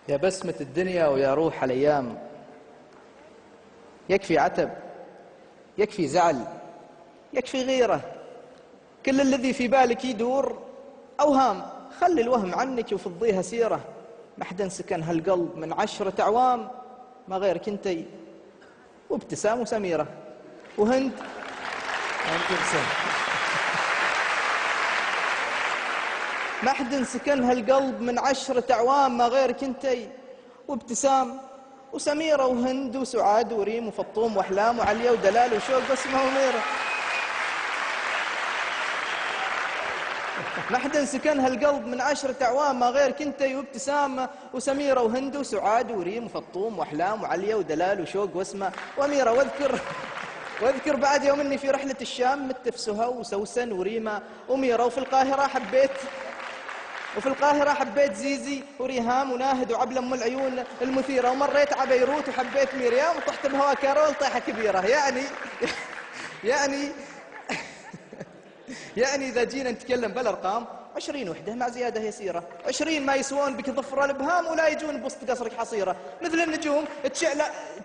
يا بسمة الدنيا ويا روح الأيام، يكفي عتب، يكفي زعل، يكفي غيرة. كل الذي في بالك يدور أوهام، خلي الوهم عنك وفضيها سيرة. ما حدا سكن هالقلب من 10 أعوام ما غيرك انتي وابتسام وسميرة وهند. ما حد سكن هالقلب من 10 أعوام ما غيرك انتي وابتسام وسميرة وهند وسعاد وريم وفطوم وأحلام وعليا ودلال وشوق بسمة وميرة. ما حد سكن هالقلب من 10 أعوام ما غيرك انتي وابتسام وسميرة وهند وسعاد وريم وفطوم وأحلام وعليا ودلال وشوق واسمة وميرة. واذكر بعد يوم اني في رحلة الشام مت في سهى وسوسن وريمة وميرة. وفي القاهرة حبيت زيزي وريهام وناهد وعبلة أم العيون المثيرة. ومريت على بيروت وحبيت ميريام وطحت بهوا كارول طيحة كبيرة. يعني يعني إذا جينا نتكلم بالأرقام 20 وحدة مع زيادة يسيرة. 20 ما يسوون بك ظفر الإبهام ولا يجون بوسط قصرك حصيرة. مثل النجوم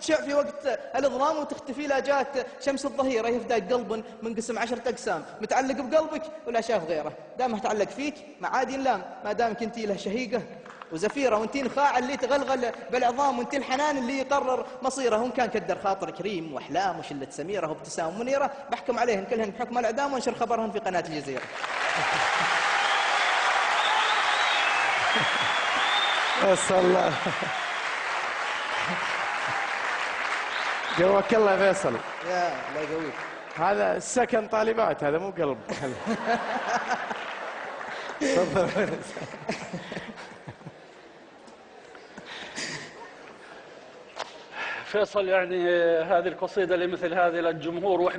تشع في وقت الإظلام وتختفي لا جات شمس الظهيرة. يفداك قلب منقسم 10 أقسام متعلق بقلبك ولا شاف غيره. دامه تعلق فيك ما عاد ينلام ما دامك انتي له شهيقة وزفيرة. وانتي الخاع اللي تغلغل بالعظام وانتي الحنان اللي يقرر مصيره. وان كان كدر خاطر كريم واحلام وشلة سميرة وابتسام منيرة بحكم عليهن كلهن بحكم الاعدام وانشر خبرهن في قناة الجزيرة. بس الله قواك الله يا فيصل. يا الله يقويك. هذا سكن طالبات، هذا مو قلب. تفضل. فيصل، يعني هذه القصيدة لمثل هذه للجمهور، واحنا